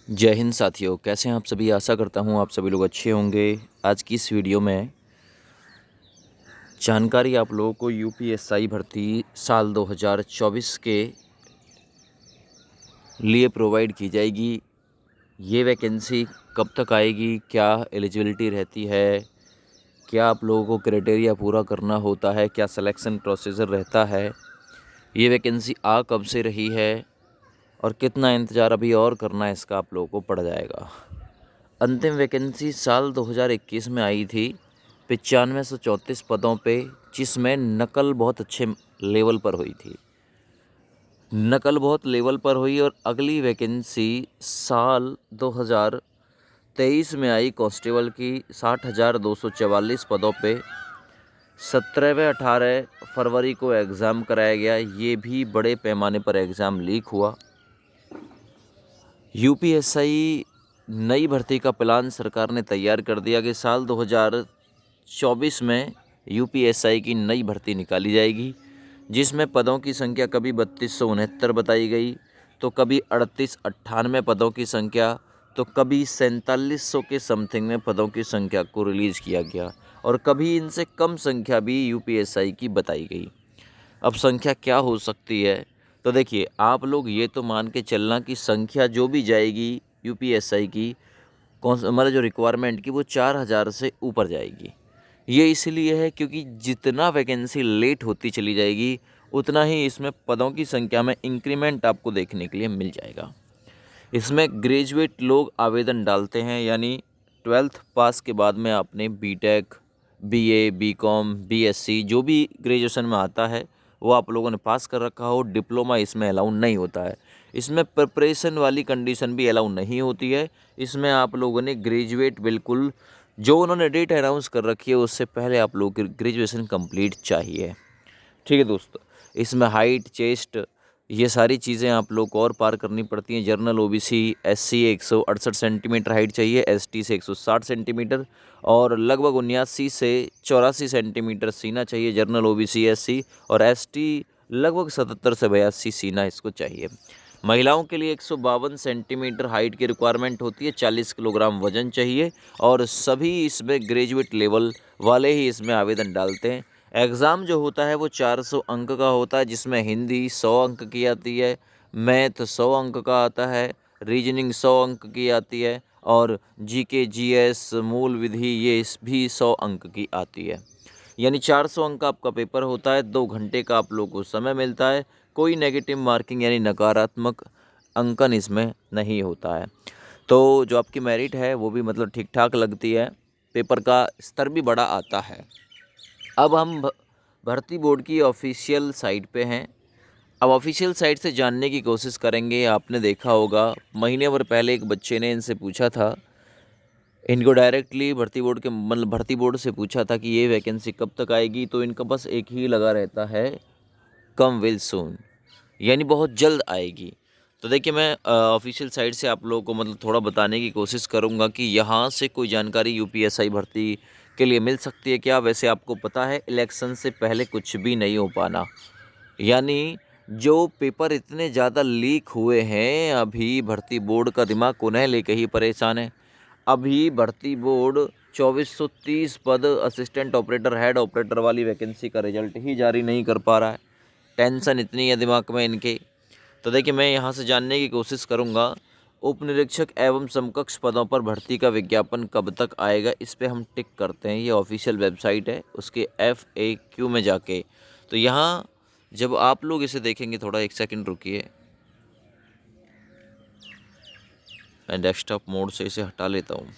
जय हिंद साथियों, कैसे हैं आप सभी। आशा करता हूं आप सभी लोग अच्छे होंगे। आज की इस वीडियो में जानकारी आप लोगों को यूपीएसआई भर्ती साल 2024 के लिए प्रोवाइड की जाएगी। ये वैकेंसी कब तक आएगी, क्या एलिजिबिलिटी रहती है, क्या आप लोगों को क्राइटेरिया पूरा करना होता है, क्या सिलेक्शन प्रोसीजर रहता है, ये वैकेंसी आ कब से रही है और कितना इंतज़ार अभी और करना है, इसका आप लोगों को पड़ जाएगा। अंतिम वैकेंसी साल 2021 में आई थी 9534 पदों पे, जिसमें नकल बहुत अच्छे लेवल पर हुई थी। नकल बहुत लेवल पर हुई और अगली वैकेंसी साल 2023 में आई कांस्टेबल की 60,244 पदों पे। 17 व 18 फरवरी को एग्ज़ाम कराया गया। ये भी बड़े पैमाने पर एग्ज़ाम लीक हुआ। यूपीएसआई नई भर्ती का प्लान सरकार ने तैयार कर दिया कि साल 2024 में यूपीएसआई की नई भर्ती निकाली जाएगी, जिसमें पदों की संख्या कभी 3269 बताई गई, तो कभी 3898 पदों की संख्या, तो कभी 4700 के समथिंग में पदों की संख्या को रिलीज़ किया गया और कभी इनसे कम संख्या भी यूपीएसआई की बताई गई। अब संख्या क्या हो सकती है, तो देखिए आप लोग ये तो मान के चलना कि संख्या जो भी जाएगी यूपीएसआई की कौन हमारा जो रिक्वायरमेंट की, वो 4000 से ऊपर जाएगी। ये इसलिए है क्योंकि जितना वैकेंसी लेट होती चली जाएगी उतना ही इसमें पदों की संख्या में इंक्रीमेंट आपको देखने के लिए मिल जाएगा। इसमें ग्रेजुएट लोग आवेदन डालते हैं, यानी 12th पास के बाद में आपने बीटेक, बीए, बीकॉम, बीएससी जो भी ग्रेजुएशन में आता है वो आप लोगों ने पास कर रखा हो। डिप्लोमा इसमें अलाउ नहीं होता है। इसमें प्रिपरेशन वाली कंडीशन भी अलाउ नहीं होती है। इसमें आप लोगों ने ग्रेजुएट बिल्कुल जो उन्होंने डेट अनाउंस कर रखी है उससे पहले आप लोग की ग्रेजुएशन कंप्लीट चाहिए। ठीक है दोस्तों, इसमें हाइट, चेस्ट, ये सारी चीज़ें आप लोग को और पार करनी पड़ती हैं। Journal OBC SC 168 centimetre height चाहिए, एसटी से 160 सेंटीमीटर और लगभग 79 से 84 सेंटीमीटर सीना चाहिए जर्नल ओबीसी एससी, और एसटी लगभग 77 से 82 सीना इसको चाहिए। महिलाओं के लिए 152 सेंटीमीटर हाइट की रिक्वायरमेंट होती है, 40 किलोग्राम वजन चाहिए और सभी इसमें ग्रेजुएट लेवल वाले ही इसमें आवेदन डालते हैं। एग्ज़ाम जो होता है वो 400 अंक का होता है, जिसमें हिंदी 100 अंक की आती है, मैथ 100 अंक का आता है, रीजनिंग 100 अंक की आती है और जीके, जीएस, मूल विधि ये भी 100 अंक की आती है। यानी 400 अंक का आपका पेपर होता है। 2 घंटे का आप लोगों को समय मिलता है। कोई नेगेटिव मार्किंग यानी नकारात्मक अंकन इसमें नहीं होता है। तो जो आपकी मेरिट है वो भी मतलब ठीक ठाक लगती है। पेपर का स्तर भी बड़ा आता है। अब हम भर्ती बोर्ड की ऑफिशियल साइट पे हैं। अब ऑफिशियल साइट से जानने की कोशिश करेंगे। आपने देखा होगा महीने भर पहले एक बच्चे ने इनसे पूछा था, इनको डायरेक्टली भर्ती बोर्ड के मतलब भर्ती बोर्ड से पूछा था कि ये वैकेंसी कब तक आएगी, तो इनका बस एक ही लगा रहता है, कम विल सून, यानी बहुत जल्द आएगी। तो देखिए मैं ऑफिशियल साइट से आप लोगों को मतलब थोड़ा बताने की कोशिश करूंगा कि यहाँ से कोई जानकारी यूपीएसआई भर्ती के लिए मिल सकती है क्या। वैसे आपको पता है इलेक्शन से पहले कुछ भी नहीं हो पाना, यानी जो पेपर इतने ज़्यादा लीक हुए हैं, अभी भर्ती बोर्ड का दिमाग उन्हें लेके ही परेशान है। अभी भर्ती बोर्ड 2430 पद असिस्टेंट ऑपरेटर, हेड ऑपरेटर वाली वैकेंसी का रिजल्ट ही जारी नहीं कर पा रहा है। टेंशन इतनी है दिमाग में इनके। तो देखिए मैं यहाँ से जानने की कोशिश करूँगा उप निरीक्षक एवं समकक्ष पदों पर भर्ती का विज्ञापन कब तक आएगा। इस पर हम टिक करते हैं। ये ऑफिशियल वेबसाइट है, उसके FAQ में जाके। तो यहाँ जब आप लोग इसे देखेंगे, थोड़ा एक सेकंड रुकिए, मैं डेस्कटॉप मोड से इसे हटा लेता हूँ।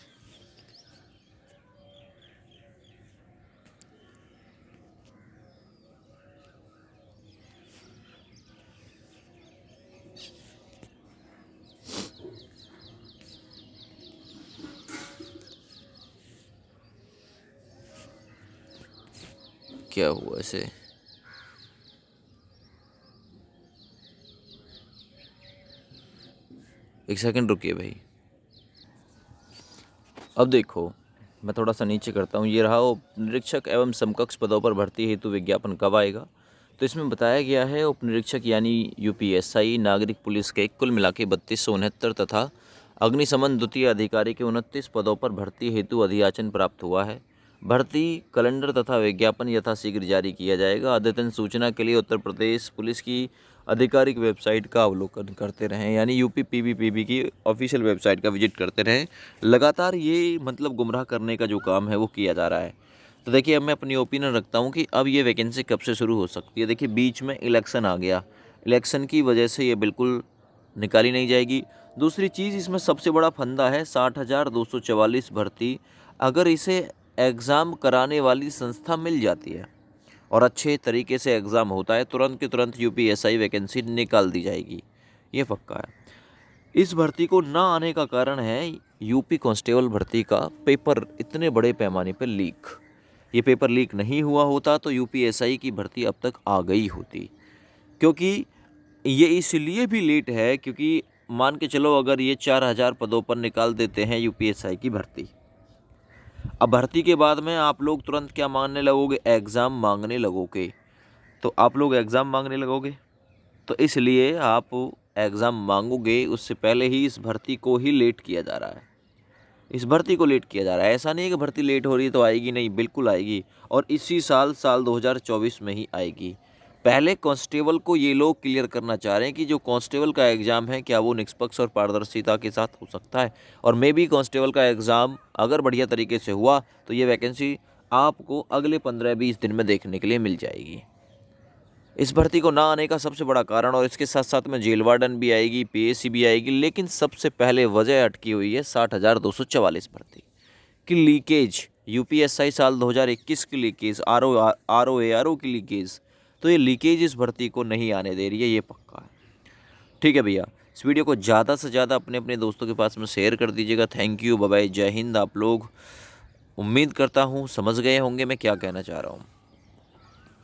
क्या हुआ इसे, एक सेकंड रुकिए भाई। अब देखो मैं थोड़ा सा नीचे करता हूँ। ये रहा उप निरीक्षक एवं समकक्ष पदों पर भर्ती हेतु विज्ञापन कब आएगा। तो इसमें बताया गया है उप निरीक्षक यानी यूपीएसआई नागरिक पुलिस के कुल मिला के 3269 तथा अग्निशमन द्वितीय अधिकारी के 29 पदों पर भर्ती हेतु अधियाचन प्राप्त हुआ है। भर्ती कैलेंडर तथा विज्ञापन यथाशीघ्र जारी किया जाएगा। अद्यतन सूचना के लिए उत्तर प्रदेश पुलिस की आधिकारिक वेबसाइट का अवलोकन करते रहें, यानी यूपी पीबीपीबी की ऑफिशियल वेबसाइट का विजिट करते रहें। लगातार ये मतलब गुमराह करने का जो काम है वो किया जा रहा है। तो देखिए, अब मैं अपनी ओपिनियन रखता हूँ कि अब ये वैकेंसी कब से शुरू हो सकती है। देखिए, बीच में इलेक्शन आ गया, इलेक्शन की वजह से ये बिल्कुल निकाली नहीं जाएगी। दूसरी चीज़, इसमें सबसे बड़ा फंदा है 60,244 भर्ती। अगर इसे एग्ज़ाम कराने वाली संस्था मिल जाती है और अच्छे तरीके से एग्ज़ाम होता है, तुरंत के तुरंत यूपीएसआई वैकेंसी निकाल दी जाएगी, ये पक्का है। इस भर्ती को ना आने का कारण है यूपी कांस्टेबल भर्ती का पेपर इतने बड़े पैमाने पर लीक। ये पेपर लीक नहीं हुआ होता तो यूपीएसआई की भर्ती अब तक आ गई होती। क्योंकि ये इसलिए भी लेट है क्योंकि मान के चलो, अगर ये 4,000 पदों पर निकाल देते हैं यूपीएसआई की भर्ती, अब भर्ती के बाद में आप लोग तुरंत क्या मांगने लगोगे? एग्ज़ाम मांगने लगोगे। तो आप लोग एग्ज़ाम मांगने लगोगे, तो इसलिए आप एग्ज़ाम मांगोगे, उससे पहले ही इस भर्ती को ही लेट किया जा रहा है। इस भर्ती को लेट किया जा रहा है। ऐसा नहीं है कि भर्ती लेट हो रही है तो आएगी नहीं, बिल्कुल आएगी, और इसी साल 2024 में ही आएगी। पहले कांस्टेबल को ये लोग क्लियर करना चाह रहे हैं कि जो कांस्टेबल का एग्ज़ाम है क्या वो निष्पक्ष और पारदर्शिता के साथ हो सकता है। और मे बी कांस्टेबल का एग्ज़ाम अगर बढ़िया तरीके से हुआ तो ये वैकेंसी आपको अगले 15-20 दिन में देखने के लिए मिल जाएगी। इस भर्ती को ना आने का सबसे बड़ा कारण, और इसके साथ साथ में जेल वार्डन भी आएगी, पीएसी भी आएगी, लेकिन सबसे पहले वजह अटकी हुई है 60,244 भर्ती की लीकेज। यूपीएसआई साल 2021 की लीकेज, आरओ की लीकेज, तो ये लीकेज इस भर्ती को नहीं आने दे रही है, ये पक्का है। ठीक है भैया, इस वीडियो को ज़्यादा से ज़्यादा अपने अपने दोस्तों के पास में शेयर कर दीजिएगा। थैंक यू, बाय बाय, जय हिंद। आप लोग, उम्मीद करता हूँ समझ गए होंगे मैं क्या कहना चाह रहा हूँ।